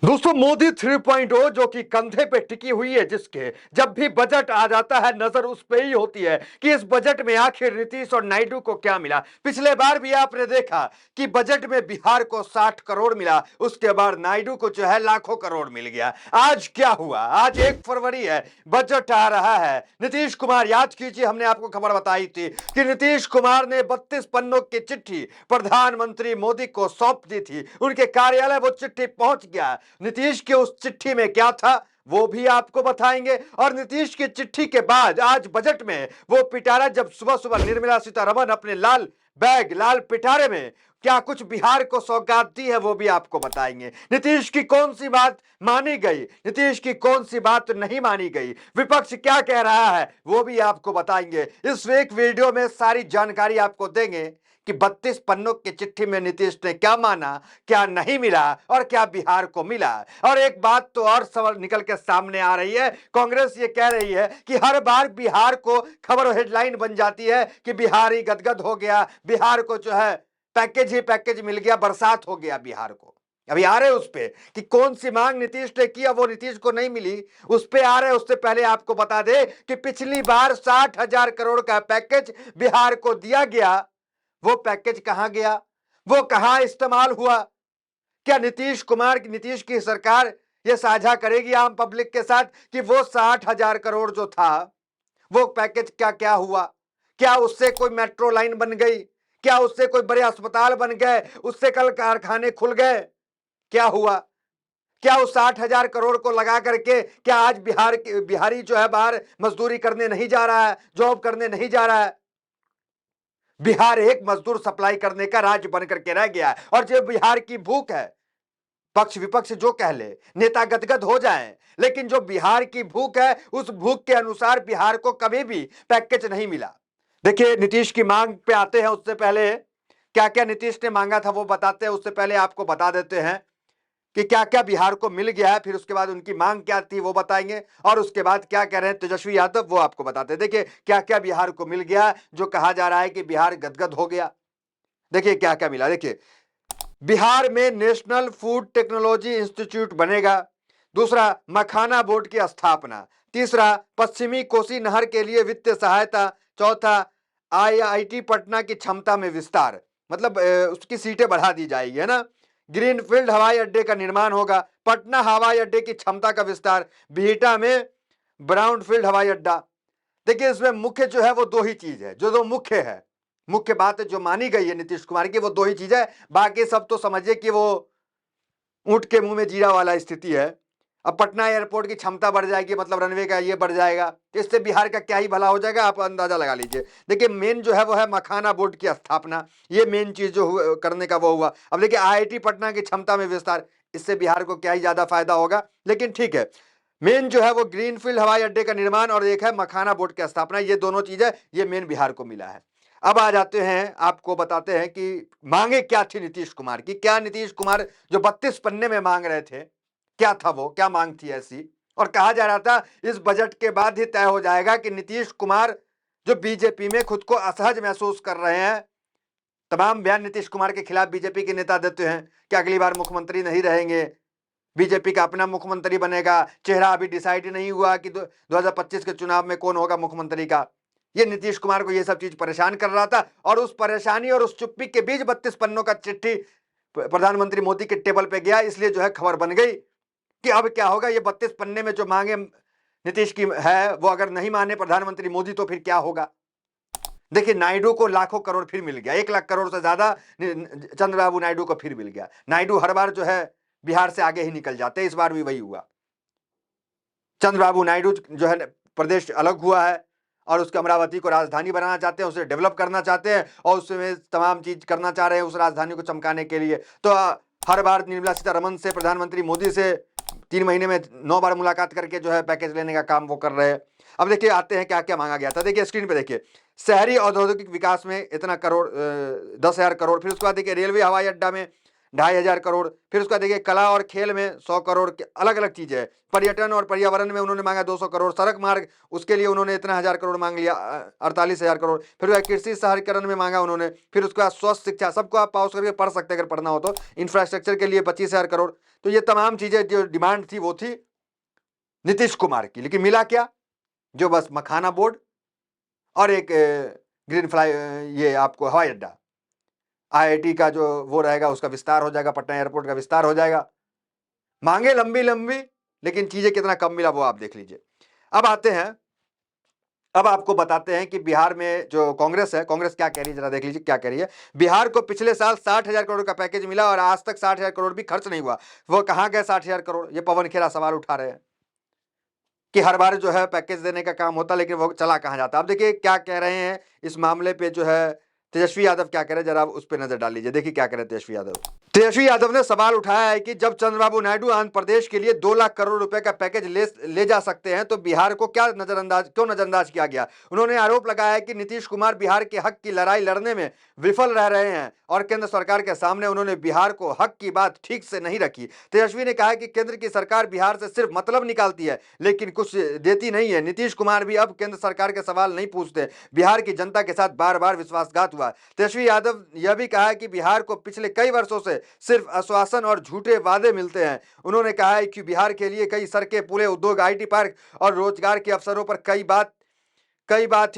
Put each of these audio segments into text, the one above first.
दोस्तों मोदी 3.0 जो कि कंधे पे टिकी हुई है, जिसके जब भी बजट आ जाता है नजर उस पे ही होती है कि इस बजट में आखिर नीतीश और नायडू को क्या मिला। पिछले बार भी आपने देखा कि बजट में बिहार को 60 करोड़ मिला, उसके बाद नायडू को जो है लाखों करोड़ मिल गया। आज क्या हुआ? आज 1 फरवरी है, बजट आ रहा है। नीतीश कुमार, याद कीजिए हमने आपको खबर बताई थी कि नीतीश कुमार ने 32 पन्नों की चिट्ठी प्रधानमंत्री मोदी को सौंप दी थी। उनके कार्यालय वो चिट्ठी पहुंच गया। नीतीश के उस चिट्ठी में क्या था वो भी आपको बताएंगे। और नीतीश की चिट्ठी के बाद आज बजट में वो पिटारा, जब सुबह सुबह निर्मला सीतारमण अपने लाल बैग, लाल पिटारे में क्या कुछ बिहार को सौगात दी है, वो भी आपको बताएंगे। नीतीश की कौन सी बात मानी गई, नीतीश की कौन सी बात नहीं मानी गई, विपक्ष क्या कह रहा है, वो भी आपको बताएंगे। इस एक वीडियो में सारी जानकारी आपको देंगे कि 32 पन्नों की चिट्ठी में नीतीश ने क्या माना, क्या नहीं मिला और क्या बिहार को मिला। और एक बात तो और सवाल निकल के सामने आ रही है, कांग्रेस ये कह रही है कि हर बार बिहार को खबर हेडलाइन बन जाती है कि बिहार ही गदगद हो गया, बिहार को जो है पैकेज ही पैकेज मिल गया, बरसात हो गया बिहार को। अभी आ रहे उस पे कि कौन सी मांग नीतीश ने किया वो नीतीश को नहीं मिली, उस पे आ रहे। उससे पहले आपको बता दे कि पिछली बार 60,000 करोड़ का पैकेज बिहार को दिया गया, वो पैकेज कहां गया, वो कहां इस्तेमाल हुआ। क्या नीतीश की सरकार ये साझा करेगी आम पब्लिक के साथ कि वो 60,000 करोड़ जो था वो पैकेज क्या क्या हुआ? क्या उससे कोई मेट्रो लाइन बन गई? क्या उससे कोई बड़े अस्पताल बन गए? उससे कल कारखाने खुल गए? क्या हुआ? क्या उस 60,000 करोड़ को लगा करके क्या आज बिहारी जो है बाहर मजदूरी करने नहीं जा रहा है, जॉब करने नहीं जा रहा है? बिहार एक मजदूर सप्लाई करने का राज्य बनकर के रह गया है। और जो बिहार की भूख है, पक्ष विपक्ष जो कह ले, नेता गदगद हो जाएं, लेकिन जो बिहार की भूख है उस भूख के अनुसार बिहार को कभी भी पैकेज नहीं मिला। देखिए नीतीश की मांग पे आते हैं, उससे पहले क्या क्या नीतीश ने मांगा था वो बताते हैं। उससे पहले आपको बता देते हैं कि क्या क्या बिहार को मिल गया है, फिर उसके बाद उनकी मांग क्या थी वो बताएंगे, और उसके बाद क्या कह रहे हैं तेजस्वी यादव वो आपको बताते हैं। देखिए क्या क्या बिहार को मिल गया, जो कहा जा रहा है कि बिहार गदगद हो गया। देखिए क्या क्या मिला। देखिए बिहार में नेशनल फूड टेक्नोलॉजी इंस्टीट्यूट बनेगा। दूसरा, मखाना बोर्ड की स्थापना। तीसरा, पश्चिमी कोसी नहर के लिए वित्तीय सहायता। चौथा, आईआईटी पटना की क्षमता में विस्तार, मतलब उसकी सीटें बढ़ा दी जाएगी, है ना। ग्रीनफील्ड हवाई अड्डे का निर्माण होगा। पटना हवाई अड्डे की क्षमता का विस्तार। बिहटा में ब्राउनफील्ड हवाई अड्डा। देखिए इसमें मुख्य जो है वो दो ही चीज है, जो दो मुख्य है, मुख्य बात जो मानी गई है नीतीश कुमार की, वो दो ही चीज है। बाकी सब तो समझिए कि वो ऊंट के मुंह में जीरा वाला स्थिति है। अब पटना एयरपोर्ट की क्षमता बढ़ जाएगी, मतलब रनवे का ये बढ़ जाएगा, तो इससे बिहार का क्या ही भला हो जाएगा, आप अंदाजा लगा लीजिए। देखिए मेन जो है वो है मखाना बोर्ड की स्थापना, ये मेन चीज जो करने का वो हुआ। अब देखिए आईआईटी पटना की क्षमता में विस्तार, इससे बिहार को क्या ही ज्यादा फायदा होगा, लेकिन ठीक है। मेन जो है वो ग्रीनफील्ड हवाई अड्डे का निर्माण और एक है मखाना बोर्ड की स्थापना, ये दोनों चीजें ये मेन बिहार को मिला है। अब आ जाते हैं, आपको बताते हैं कि मांगे क्या थी नीतीश कुमार की। क्या नीतीश कुमार जो 32 पन्ने में मांग रहे थे, क्या था वो, क्या मांग थी ऐसी। और कहा जा रहा था इस बजट के बाद ही तय हो जाएगा कि नीतीश कुमार जो बीजेपी में खुद को असहज महसूस कर रहे हैं, तमाम बयान नीतीश कुमार के खिलाफ बीजेपी के नेता देते हैं कि अगली बार मुख्यमंत्री नहीं रहेंगे, बीजेपी का अपना मुख्यमंत्री बनेगा, चेहरा अभी डिसाइड नहीं हुआ कि 2025 के चुनाव में कौन होगा मुख्यमंत्री का। ये नीतीश कुमार को ये सब चीज परेशान कर रहा था, और उस परेशानी और उस चुप्पी के बीच 32 पन्नों का चिट्ठी प्रधानमंत्री मोदी के टेबल पे गया, इसलिए जो है खबर बन गई कि अब क्या होगा। ये 32 पन्ने में जो मांगे नीतीश की है वो अगर नहीं माने प्रधानमंत्री मोदी तो फिर क्या होगा। देखिए नायडू को लाखों करोड़ फिर मिल गया, 1 लाख करोड़ से ज्यादा चंद्रबाबू नायडू को फिर मिल गया। नायडू हर बार जो है बिहार से आगे ही निकल जाते हैं, इस बार भी वही हुआ। चंद्रबाबू नायडू जो है प्रदेश अलग हुआ है और उसके अमरावती को राजधानी बनाना चाहते हैं, उसे डेवलप करना चाहते हैं और उसमें तमाम चीज करना चाह रहे हैं उस राजधानी को चमकाने के लिए। तो हर बार निर्मला सीतारमण से, प्रधानमंत्री मोदी से 3 महीने में 9 बार मुलाकात करके जो है पैकेज लेने का काम वो कर रहे हैं। अब देखिए आते हैं क्या क्या मांगा गया था। देखिए स्क्रीन पे देखिए, शहरी औद्योगिक विकास में इतना करोड़, 10,000 करोड़। फिर उसके बाद देखिए रेलवे हवाई अड्डा में 2,500 करोड़। फिर उसका देखिए कला और खेल में 100 करोड़ के अलग अलग चीजें है। पर्यटन और पर्यावरण में उन्होंने मांगा 200 करोड़। सड़क मार्ग उसके लिए उन्होंने इतना 1000 करोड़ मांग लिया, 48,000 करोड़। फिर वह कृषि शहरीकरण में मांगा उन्होंने। फिर उसके बाद स्वस्थ शिक्षा, सबको आप पॉज करके पढ़ सकते हैं अगर पढ़ना हो तो। इंफ्रास्ट्रक्चर के लिए 25,000 करोड़। तो ये तमाम चीजें जो डिमांड थी वो थी नीतीश कुमार की। लेकिन मिला क्या? जो बस मखाना बोर्ड और एक ग्रीन फ्लाई, ये आपको हवाई अड्डा, आईआईटी का जो वो रहेगा उसका विस्तार हो जाएगा, पटना एयरपोर्ट का विस्तार हो जाएगा। मांगे लंबी लंबी, लेकिन चीजें कितना कम मिला वो आप देख लीजिए। अब आते हैं, अब आपको बताते हैं कि बिहार में जो कांग्रेस है, कांग्रेस क्या कह रही है, जरा देख लीजिए क्या कह रही है। बिहार को पिछले साल 60,000 करोड़ का पैकेज मिला और आज तक 60,000 करोड़ भी खर्च नहीं हुआ। वो कहां गए 60,000 करोड़? ये पवन खेरा सवाल उठा रहे हैं कि हर बार जो है पैकेज देने का काम होता, लेकिन वो चला कहां जाता। अब देखिए क्या कह रहे हैं इस मामले पे, जो है तेजस्वी यादव क्या कह रहे हैं, जरा उस पर नजर डाल लीजिए। देखिए क्या कह रहे हैं तेजस्वी यादव। तेजस्वी यादव ने सवाल उठाया है कि जब चंद्रबाबू नायडू आंध्र प्रदेश के लिए 2 लाख करोड़ रुपए का पैकेज ले जा सकते हैं तो बिहार को क्यों नजरअंदाज किया गया। उन्होंने आरोप लगाया है कि नीतीश कुमार बिहार के हक की लड़ाई लड़ने में विफल रह रहे हैं और केंद्र सरकार के सामने उन्होंने बिहार को हक की बात ठीक से नहीं रखी। तेजस्वी ने कहा कि केंद्र की सरकार बिहार से सिर्फ मतलब निकालती है लेकिन कुछ देती नहीं है। नीतीश कुमार भी अब केंद्र सरकार के सवाल नहीं पूछते। बिहार की जनता के साथ बार बार विश्वासघात हुआ। तेजस्वी यादव यह भी कहा कि बिहार को पिछले कई वर्षों से सिर्फ आश्वासन और झूठे वादे मिलते हैं। उन्होंने कहा है कि बिहार के लिए कई सड़कें, पुलें, उद्योग, आईटी पार्क और रोजगार के अवसरों पर कोई बात ही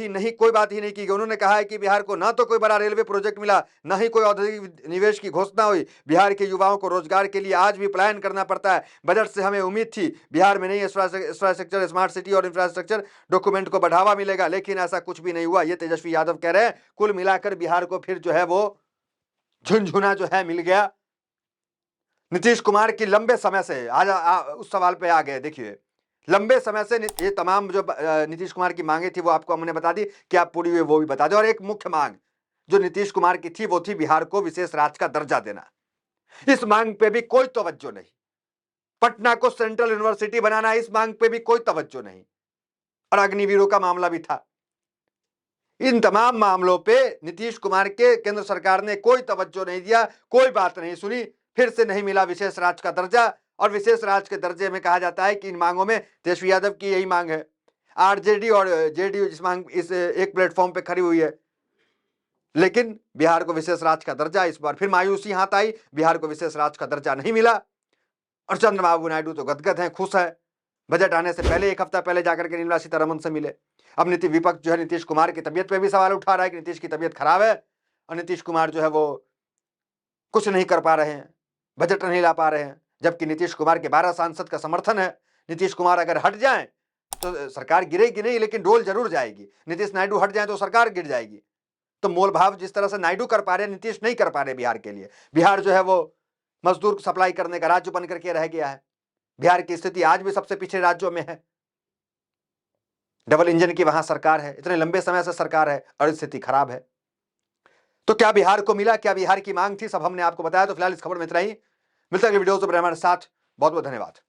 नहीं की गई। उन्होंने कहा है कि बिहार को ना तो कोई बड़ा रेलवे प्रोजेक्ट मिला, ना ही कोई औद्योगिक निवेश की घोषणा हुई। बिहार के युवाओं को रोजगार के लिए आज भी पलायन करना पड़ता है। बजट से हमें उम्मीद थी बिहार में नई इंफ्रास्ट्रक्चर, स्मार्ट सिटी और इंफ्रास्ट्रक्चर डॉक्यूमेंट को बढ़ावा मिलेगा, लेकिन ऐसा कुछ भी नहीं हुआ। ये तेजस्वी यादव कह रहे हैं। कुल मिलाकर बिहार को फिर जो है वो झुनझुना जो है मिल गया। नीतीश कुमार की लंबे समय से उस सवाल पे आ गए। देखिए लंबे समय से ये तमाम जो नीतीश कुमार की मांगे थी वो आपको हमने बता दी, कि आप पूरी हुई वो भी बता दें। और एक मुख्य मांग जो नीतीश कुमार की थी वो थी बिहार को विशेष राज्य का दर्जा देना। इस मांग पे भी कोई तवज्जो नहीं। पटना को सेंट्रल यूनिवर्सिटी बनाना, इस मांग पे भी कोई तवज्जो नहीं। और अग्निवीरों का मामला भी था। इन तमाम मामलों पे नीतीश कुमार के केंद्र सरकार ने कोई तवज्जो नहीं दिया, कोई बात नहीं सुनी। फिर से नहीं मिला विशेष राज्य का दर्जा। और विशेष राज्य के दर्जे में कहा जाता है कि इन मांगों में तेजस्वी यादव की यही मांग है। आरजेडी और जेडीयू इस एक प्लेटफॉर्म पे खड़ी हुई है। लेकिन बिहार को विशेष राज्य का दर्जा, इस बार फिर मायूसी हाथ आई, बिहार को विशेष राज्य का दर्जा नहीं मिला। और चंद्रबाबू नायडू तो गदगद हैं, खुश है। बजट आने से पहले एक हफ्ता पहले जाकर के निर्मला सीतारमण से मिले। अब विपक्ष जो है नीतीश कुमार की तबीयत पे भी सवाल उठा रहा है कि नीतीश की तबीयत खराब है और नीतीश कुमार जो है वो कुछ नहीं कर पा रहे हैं, बजट नहीं ला पा रहे हैं। जबकि नीतीश कुमार के 12 सांसद का समर्थन है। नीतीश कुमार अगर हट जाएं तो सरकार गिरेगी नहीं, लेकिन डोल जरूर जाएगी। नीतीश नायडू हट जाए तो सरकार गिर जाएगी। तो मोल भाव जिस तरह से नायडू कर पा रहे, नीतीश नहीं कर पा रहे बिहार के लिए। बिहार जो है वो मजदूर सप्लाई करने का राज्य बनकर के रह गया है। बिहार की स्थिति आज भी सबसे पिछड़े राज्यों में है। डबल इंजन की वहां सरकार है, इतने लंबे समय से सरकार है और स्थिति खराब है। तो क्या बिहार को मिला, क्या बिहार की मांग थी, सब हमने आपको बताया। तो फिलहाल इस खबर में इतना ही। मिलते हैं अगले वीडियो में हमारे साथ। बहुत बहुत धन्यवाद।